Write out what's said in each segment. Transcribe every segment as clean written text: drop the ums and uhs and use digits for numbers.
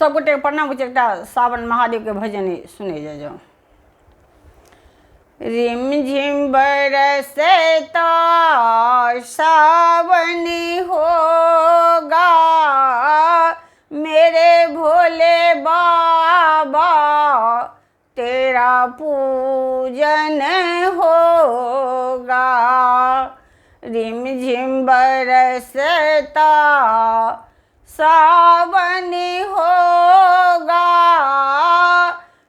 सबगोटे प्रणाम उचेटा सावन महादेव के भजन सुने जाओ। रिम झिम बरसे तो सावन होगा, मेरे भोले बाबा तेरा पूजन होगा। रिम झिम बरसता सावन होगा,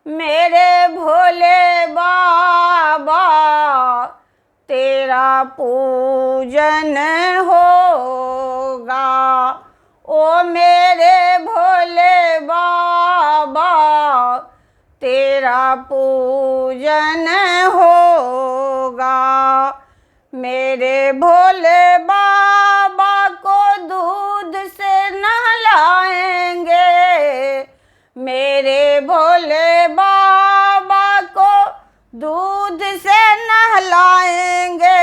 मेरे भोले बाबा तेरा पूजन होगा। ओ मेरे भोले बाबा तेरा पूजन होगा। मेरे भोले बाबा को दूध से नहलाएंगे, मेरे भोले बाबा को दूध से नहलाएंगे।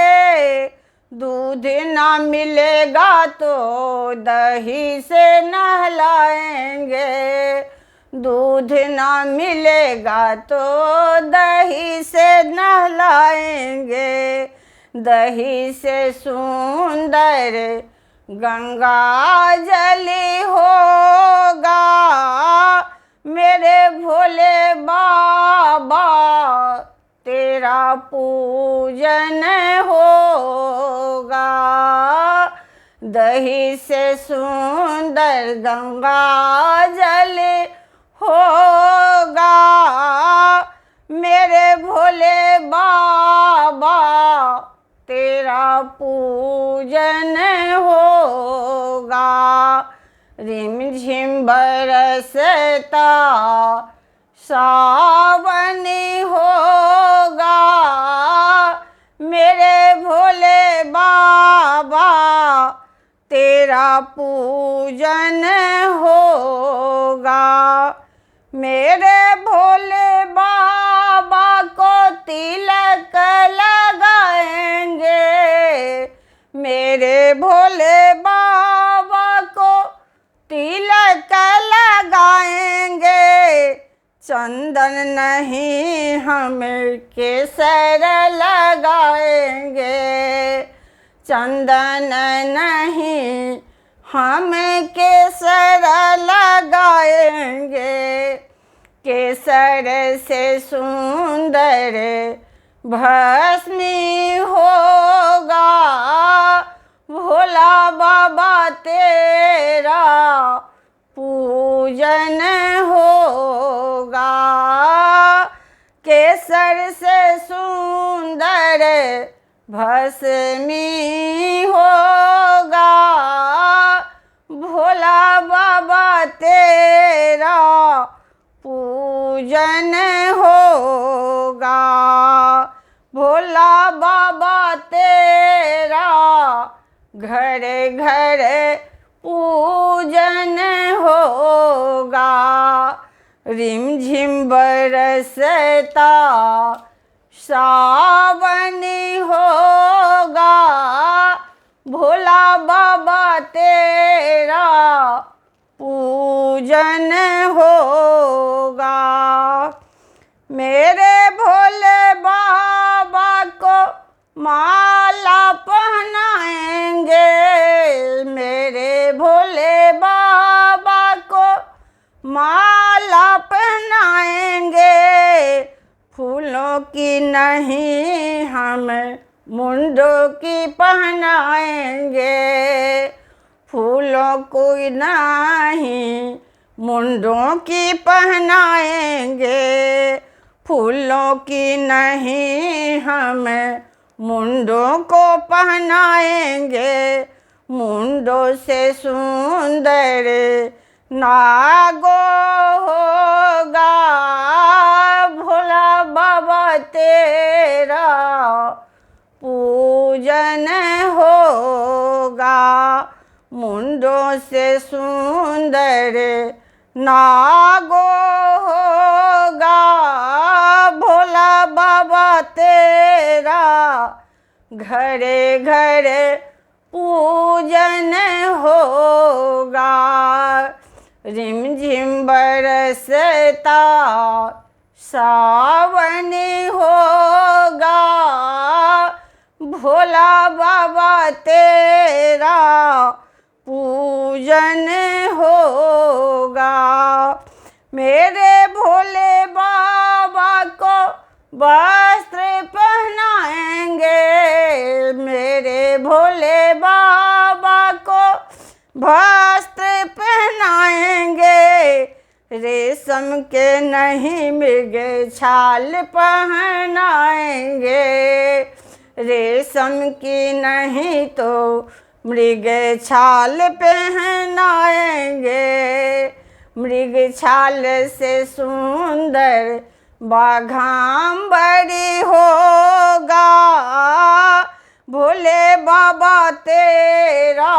दूध ना मिलेगा तो दही से नहलाएंगे, दूध ना मिलेगा तो दही से नहलाएंगे। दही से सुंदर गंगा जली होगा, मेरे भोले बाबा तेरा पूजन होगा। दही से सुंदर गंगा जल होगा, मेरे भोले बाबा तेरा पूजन होगा। रिम झिम बरसता सावन होगा, मेरे भोले बाबा तेरा पूजन होगा। मेरे भोले बाबा को तिलक लगाएंगे, मेरे भोले बाबा को तिलक लगाएंगे। चंदन नहीं हम केसर लगाएंगे, चंदन नहीं हम केसर लगाएंगे। केसर से सुंदर भस्मी होगा, भोला बाबा तेरा पूजन होगा। केसर से सुंदर भस्मी होगा, भोला बाबा तेरा पूजन होगा। भोला बाबा तेरा घर घर पूजन होगा। रिम झिम बरसता सावन होगा, भोला बाबा तेरा पूजन होगा। मेरे भोले बाबा को माला पहनाएंगे, मेरे भोले बाबा को माला पहनाएंगे। फूलों की नहीं हम मुंडों की पहनाएंगे, फूलों को नहीं मुंडों की पहनाएंगे। फूलों की नहीं हम मुंडों को पहनाएंगे। मुंडों से सुंदर नागो होगा, भोला बाबा तेरा पूजन होगा। मुंडों से सुंदर नागो होगा, भोला बाबा तेरा घरे घरे पूजन होगा। रिम झिम बरसता सावन होगा, भोला बाबा तेरा पूजन होगा। मेरे भोले बाबा को वस्त्र पहनाएंगे, मेरे भोले बाबा को वस्त्र पहनाएंगे। रेशम के नहीं मृग छाल पहनाएंगे, रेशम की नहीं तो मृग छाल पहनाएंगे। मृग छाल से सुंदर बाघांबरी होगा, भोले बाबा तेरा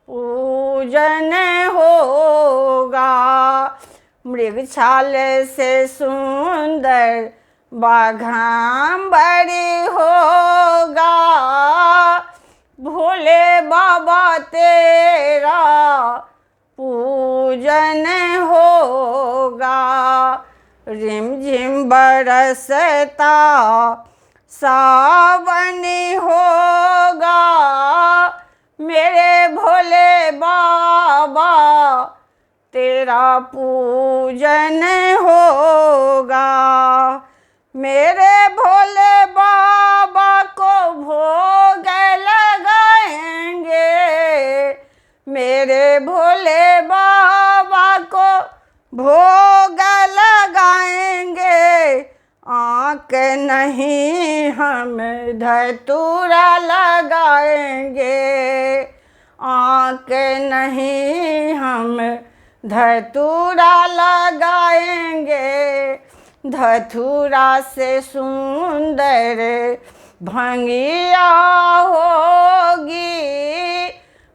पूजन होगा। मृग छाल से सुंदर बाघांबरी होगा, भोले बाबा तेरा पूजन होगा। रिम झिम बरसता सावन होगा, मेरे भोले बाबा तेरा पूजन होगा। मेरे भोले बाबा को भोग लगाएंगे, मेरे भोले बाबा को भोग लगाएंगे। आँख नहीं हम धतूरा लगाएंगे, आँख नहीं हम धतूरा लगाएंगे। धतूरा से सुंदर भंगिया होगी,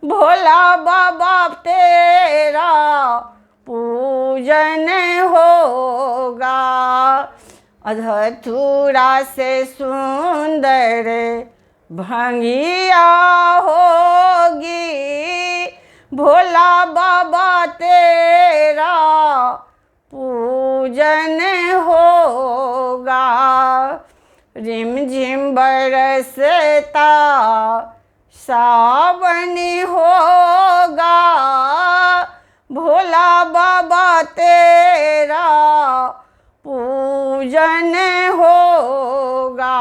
भोला बाबा तेरा पूजन होगा। धतूरा से सुंदर भंगिया होगी, भोला बाबा तेरा पूजन होगा। रिम झिम बरसता सावन होगा, भोला बाबा तेरा पूजन होगा।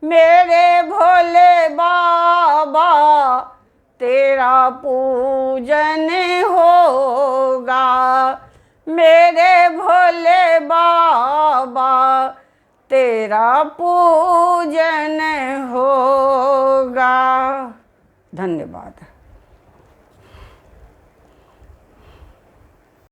मेरे भोले बाबा तेरा पूजन होगा, मेरे भोले बाबा तेरा पूजन होगा। धन्यवाद।